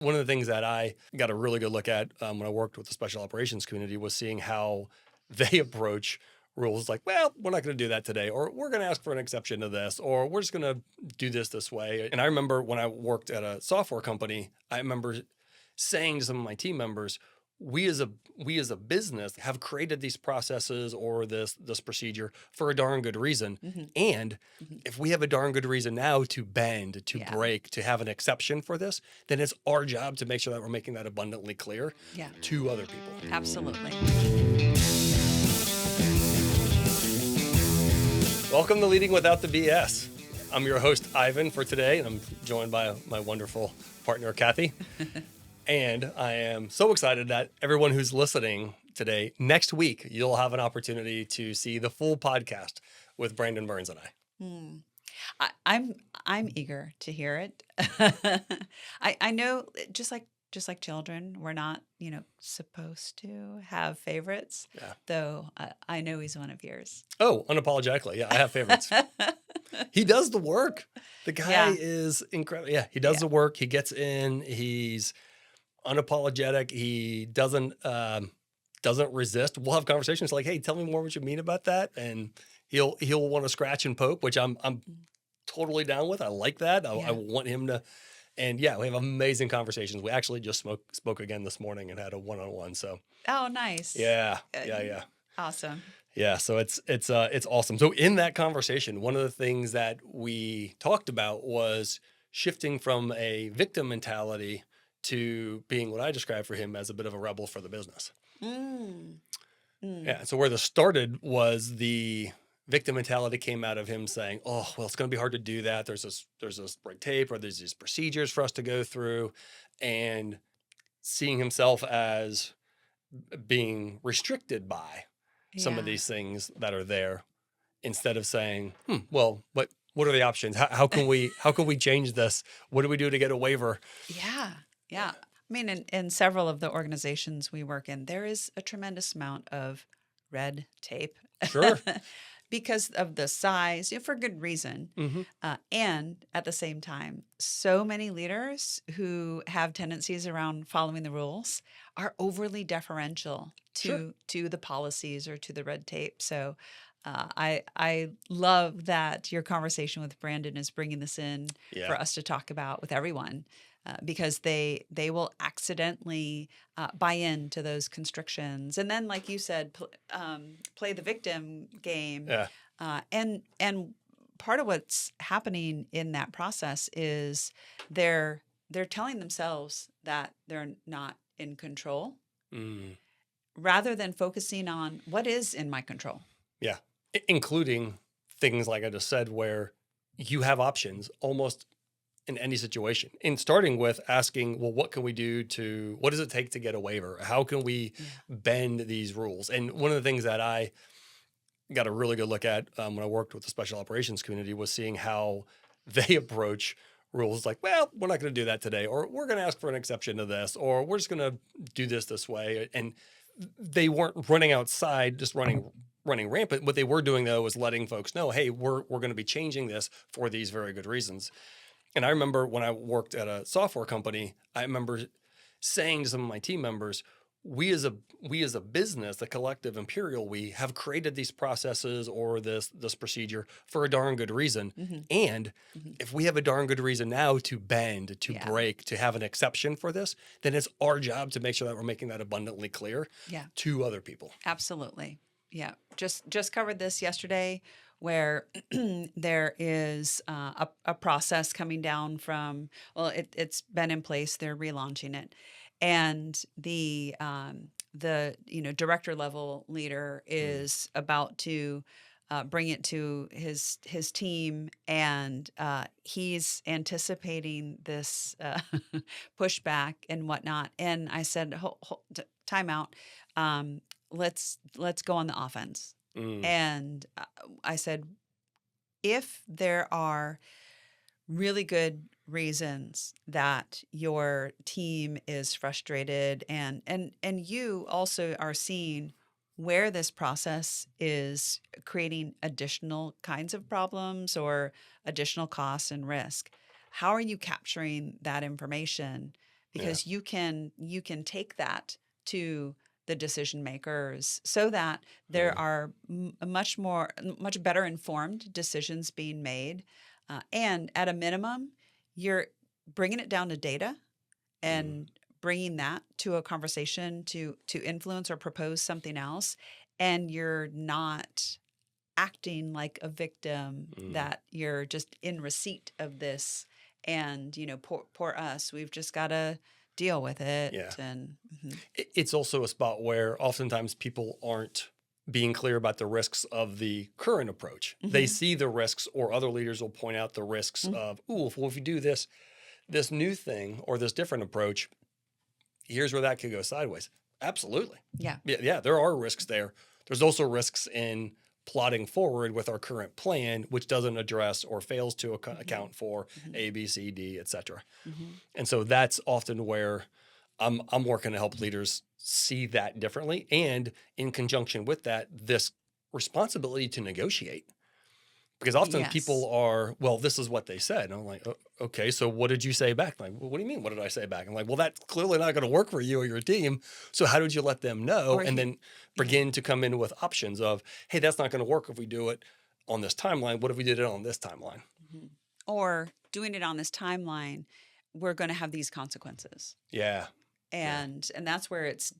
One of the things that I got a really good look at when I worked with the special operations community was seeing how they approach rules like, well, we're not going to do that today, or we're going to ask for an exception to this, or we're just going to do this way. And I remember when I worked at a software company, I remember saying to some of my team members, we as a business have created these processes or this procedure for a darn good reason. Mm-hmm. And Mm-hmm. if we have a darn good reason now to bend, to Yeah. break, to have an exception for this, then it's our job to make sure that we're making that abundantly clear Yeah. to other people. Absolutely. Welcome to Leading Without the BS. I'm your host, Ivan, for today, and I'm joined by my wonderful partner, Cathy. And I am so excited that everyone who's listening today, next week, you'll have an opportunity to see the full podcast with Brandon Burns and I. I'm eager to hear it. I know just like children, we're not supposed to have favorites. Yeah. Though I know he's one of yours. Oh, unapologetically. Yeah, I have favorites. He does the work. The guy Yeah. is incredible. Yeah, he does Yeah. the work. He gets in. He's unapologetic. He doesn't resist. We'll have conversations like, "Hey, tell me more what you mean about that," and he'll want to scratch and poke, which I'm totally down with. I like that. I Yeah. want him to. And yeah, we have amazing conversations. We actually just spoke again this morning and had a one-on-one. So Oh, nice. yeah. Awesome. Yeah, so it's awesome. So in that conversation, one of the things that we talked about was shifting from a victim mentality to being what I described for him as a bit of a rebel for the business. Mm. Yeah, so where this started was the victim mentality came out of him saying, "Oh, well, it's going to be hard to do that. There's this red tape, or there's these procedures for us to go through," and seeing himself as being restricted by some of Yeah. these things that are there, instead of saying, well, what are the options? How can we change this? What do we do to get a waiver? Yeah. Yeah. I mean, in several of the organizations we work in, there is a tremendous amount of red tape. Sure. Because of the size, for good reason. Mm-hmm. And at the same time, so many leaders who have tendencies around following the rules are overly deferential to the policies or to the red tape. So I love that your conversation with Brandon is bringing this in for us to talk about with everyone. Because they will accidentally buy into those constrictions, and then, like you said, play the victim game. Yeah. And part of what's happening in that process is they're telling themselves that they're not in control, rather than focusing on what is in my control. Yeah, including things like I just said, where you have options almost in any situation, and starting with asking, well, what can we do what does it take to get a waiver? How can we bend these rules? And one of the things that I got a really good look at when I worked with the special operations community was seeing how they approach rules like, well, we're not going to do that today, or we're going to ask for an exception to this, or we're just going to do this way. And they weren't running outside, just running rampant. What they were doing, though, was letting folks know, hey, we're going to be changing this for these very good reasons. And I remember when I worked at a software company, I remember saying to some of my team members, we as a business, the collective Imperial, we have created these processes or this procedure for a darn good reason. Mm-hmm. And Mm-hmm. if we have a darn good reason now to bend, to break, to have an exception for this, then it's our job to make sure that we're making that abundantly clear to other people. Absolutely. Yeah. Just covered this yesterday, where there is a process coming down from, well, it's been in place. They're relaunching it. And the director level leader is about to bring it to his team, and he's anticipating this pushback and whatnot. And I said, time out. Let's go on the offense. And I said, if there are really good reasons that your team is frustrated, and you also are seeing where this process is creating additional kinds of problems or additional costs and risk, how are you capturing that information because you can take that to the decision makers so that there are much better informed decisions being made. And at a minimum, you're bringing it down to data and bringing that to a conversation to influence or propose something else. And you're not acting like a victim, that you're just in receipt of this and, poor us, we've just got to deal with it. Yeah. And It's also a spot where oftentimes people aren't being clear about the risks of the current approach. They see the risks, or other leaders will point out the risks of, if you do this new thing or this different approach, here's where that could go sideways. Absolutely. Yeah. Yeah, there are risks there. There's also risks in plotting forward with our current plan, which doesn't address or fails to account for A, B, C, D, et cetera. And so that's often where I'm working to help leaders see that differently. And in conjunction with that, this responsibility to negotiate. Because often people are, well, this is what they said. And I'm like, okay, so what did you say back? Like, well, what do you mean? What did I say back? I'm like, well, that's clearly not going to work for you or your team. So how did you let them know? And then begin to come in with options of, hey, that's not going to work if we do it on this timeline. What if we did it on this timeline? Or doing it on this timeline, we're going to have these consequences. Yeah. And that's where it's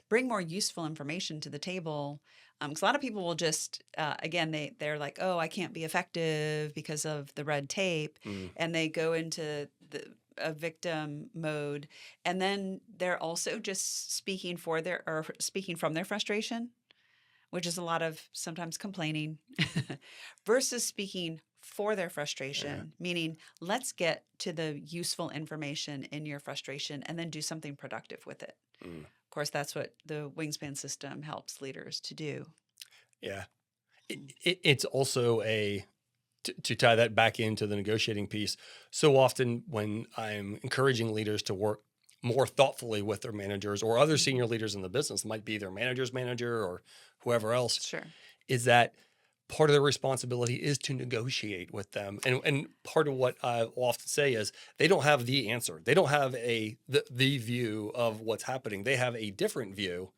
bring more useful information to the table. Because a lot of people will just, again, they're like, oh, I can't be effective because of the red tape. And they go into a victim mode. And then they're also just speaking from their frustration, which is a lot of sometimes complaining, versus speaking for their frustration, meaning let's get to the useful information in your frustration and then do something productive with it. Of course, that's what the Wingspan system helps leaders to do. Yeah. It's also to tie that back into the negotiating piece. So often when I'm encouraging leaders to work more thoughtfully with their managers or other senior leaders in the business, might be their manager's manager or whoever else, is that part of the responsibility is to negotiate with them. And part of what I often say is they don't have the answer. They don't have the view of what's happening. They have a different view.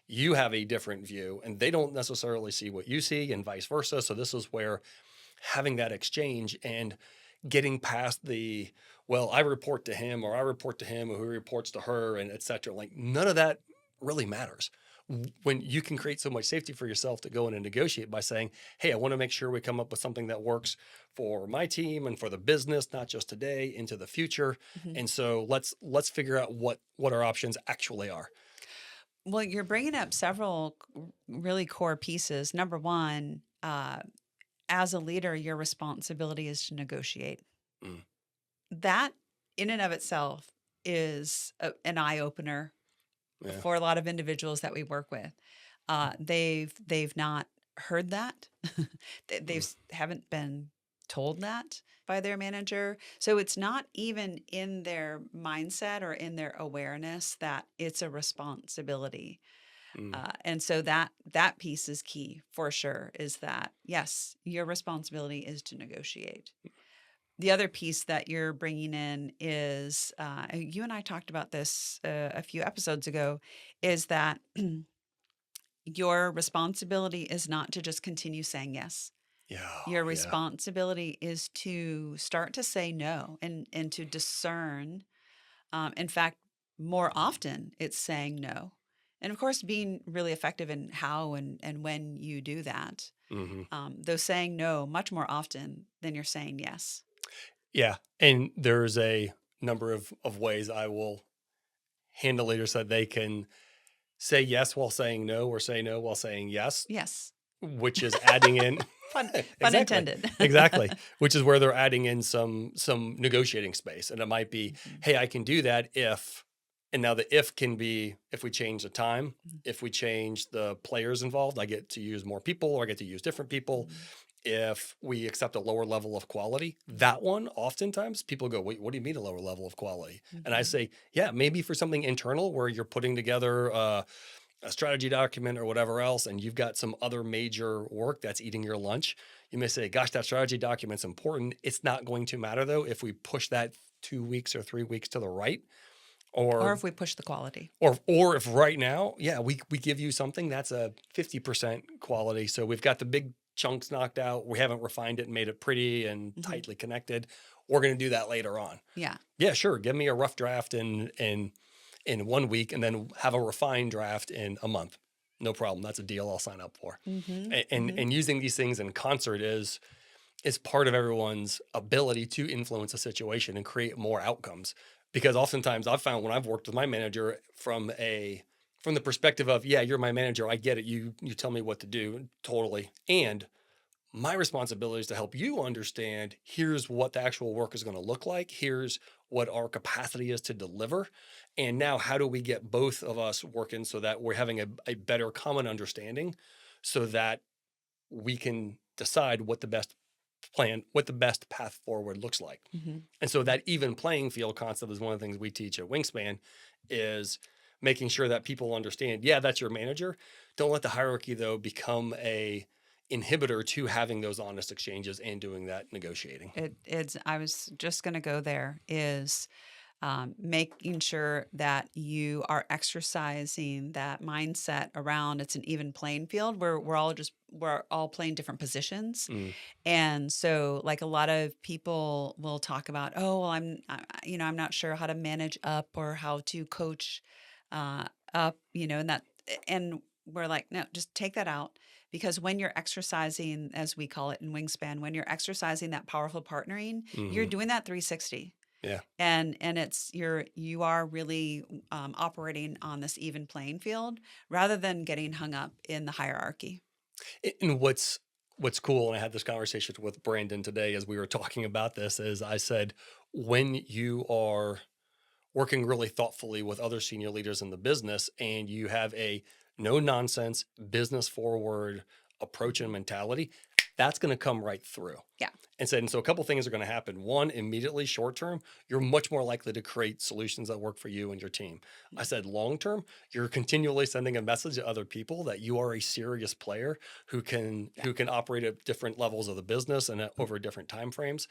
You have a different view, and they don't necessarily see what you see, and vice versa. So this is where having that exchange and getting past I report to him, or I report to him, or who reports to her, and et cetera. Like, none of that really matters. When you can create so much safety for yourself to go in and negotiate by saying, hey, I want to make sure we come up with something that works for my team and for the business, not just today, into the future. And so let's figure out what our options actually are. Well, you're bringing up several really core pieces. Number one, as a leader, your responsibility is to negotiate. That in and of itself is an eye-opener for a lot of individuals that we work with. They've not heard that. They haven't been told that by their manager. So it's not even in their mindset or in their awareness that it's a responsibility. And so that piece is key for sure, is that, yes, your responsibility is to negotiate. The other piece that you're bringing in is, you and I talked about this a few episodes ago, is that your responsibility is not to just continue saying yes. Your responsibility is to start to say no and to discern. In fact, more often it's saying no. And of course, being really effective in how and when you do that. Though saying no much more often than you're saying yes. Yeah. And there's a number of ways I will handle leaders so that they can say yes while saying no, or say no while saying yes. Yes. Which is adding in Pun intended. Exactly. Which is where they're adding in some negotiating space. And it might be, hey, I can do that if, and now the if can be if we change the time, if we change the players involved, I get to use more people, or I get to use different people. If we accept a lower level of quality, that one, oftentimes people go, wait, what do you mean a lower level of quality? And I say, yeah, maybe for something internal where you're putting together a strategy document or whatever else, and you've got some other major work that's eating your lunch. You may say, gosh, that strategy document's important. It's not going to matter though if we push that 2 weeks or 3 weeks to the right, Or or if we push the quality. or if right now, yeah, we give you something that's a 50% quality. So we've got the big chunks knocked out. We haven't refined it and made it pretty and Hmm. tightly connected. We're going to do that later on. Yeah. Yeah, sure. Give me a rough draft in 1 week and then have a refined draft in a month. No problem. That's a deal I'll sign up for. Hmm. And using these things in concert is part of everyone's ability to influence a situation and create more outcomes. Because oftentimes I've found when I've worked with my manager from the perspective of, yeah, you're my manager, I get it. You tell me what to do, totally. And my responsibility is to help you understand here's what the actual work is going to look like. Here's what our capacity is to deliver. And now, how do we get both of us working so that we're having a better common understanding so that we can decide what the best what the best path forward looks like. Hmm. And so that even playing field concept is one of the things we teach at Wingspan is making sure that people understand, yeah, that's your manager. Don't let the hierarchy though become a inhibitor to having those honest exchanges and doing that negotiating. It's. I was just going to go there. Is making sure that you are exercising that mindset around it's an even playing field where we're all playing different positions. Mm, And so like a lot of people will talk about, oh, well, I'm not sure how to manage up or how to coach up, and we're like, no, just take that out. Because when you're exercising, as we call it in Wingspan, when you're exercising that powerful partnering, you're hmm. doing that 360, Yeah. and you are really operating on this even playing field rather than getting hung up in the hierarchy. And what's cool, and I had this conversation with Brandon today as we were talking about this, is I said, when you are working really thoughtfully with other senior leaders in the business and you have a no nonsense, business forward approach and Mhm. mentality, that's going to come right through. Yeah. And so a couple things are going to happen. One, immediately short term, you're much more likely to create solutions that work for you and your team. I Mhm. said long term, you're continually sending a message to other people that you are a serious player who can Yeah. who can operate at different levels of the business and over different time frames.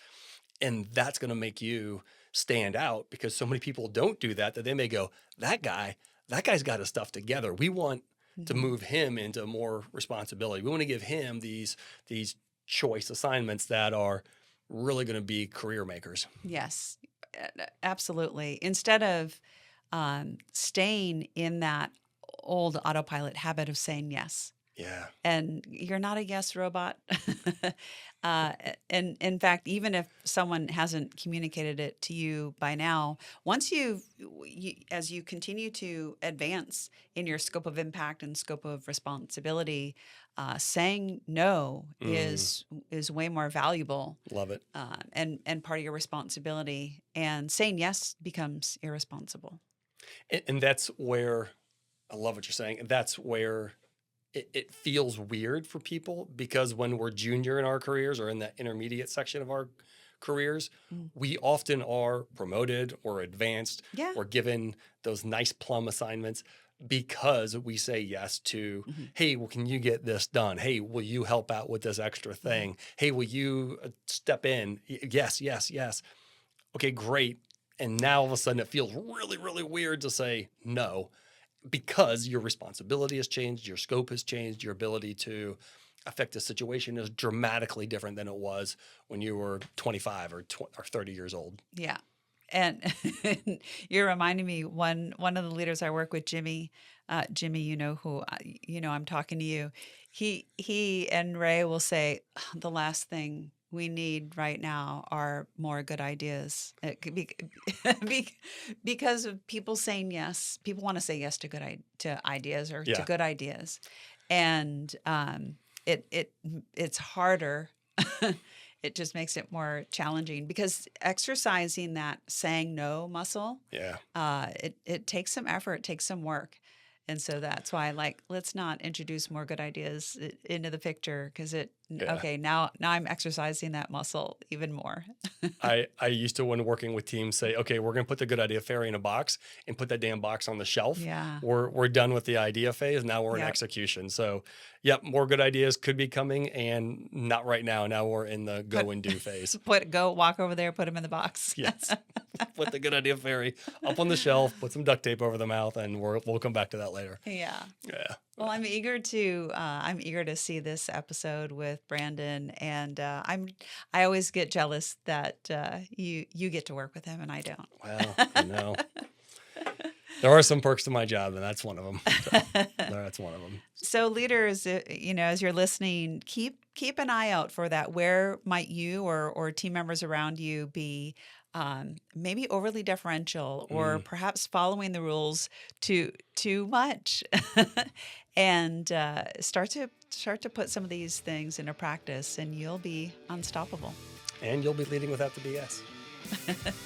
And that's going to make you stand out because so many people don't do that they may go, that guy's got his stuff together. We want to Mhm. move him into more responsibility. We want to give him these choice assignments that are really going to be career makers. Yes, absolutely. Instead of staying in that old autopilot habit of saying yes. Yeah. And you're not a yes robot. And in fact, even if someone hasn't communicated it to you by now, once as you continue to advance in your scope of impact and scope of responsibility, saying no Mm, is way more valuable, love it. and part of your responsibility. And saying yes becomes irresponsible. And that's where I love what you're saying. And that's where it feels weird for people because when we're junior in our careers or in the intermediate section of our careers, Mm. we often are promoted or advanced Yeah. or given those nice plum assignments because we say yes to, Hmm. hey, well, can you get this done? Hey, will you help out with this extra Hmm. thing? Hey, will you step in? Yes, yes, yes. Okay, great. And now all of a sudden it feels really, really weird to say no because your responsibility has changed, your scope has changed, your ability to affect a situation is dramatically different than it was when you were 25 or 30 years old. Yeah. And you're reminding me one of the leaders I work with, Jimmy. Jimmy, I'm talking to you. He and Ray will say the last thing we need right now are more good ideas. It could be, be- because of people saying yes. People want to say yes to to ideas or to Yeah. good ideas, and it's harder. It just makes it more challenging because exercising that saying no muscle, Yeah. it takes some effort, it takes some work. And so that's why, like, let's not introduce more good ideas into the picture because Yeah. Okay, now I'm exercising that muscle even more. I used to, when working with teams, say, okay, we're going to put the good idea fairy in a box and put that damn box on the shelf. Yeah. We're done with the idea phase. Now we're in Yep. execution. So, yep, more good ideas could be coming, and not right now. Now we're in the go and do phase. Walk over there, put them in the box. Yes. Put the good idea fairy up on the shelf, put some duct tape over the mouth, and we'll come back to that later. Yeah. Yeah. Well, I'm eager to see this episode with Brandon, and I always get jealous that you get to work with him and I don't. Well, I know. There are some perks to my job, and that's one of them. So, that's one of them. So leaders, as you're listening, keep an eye out for that. Where might you or team members around you be maybe overly deferential, or perhaps following the rules too much? And start to put some of these things into practice, and you'll be unstoppable. And you'll be leading without the BS.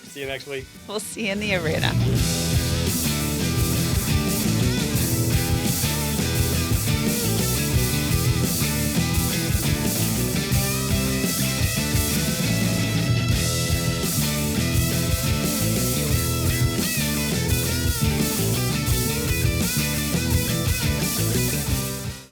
See you next week. We'll see you in the arena.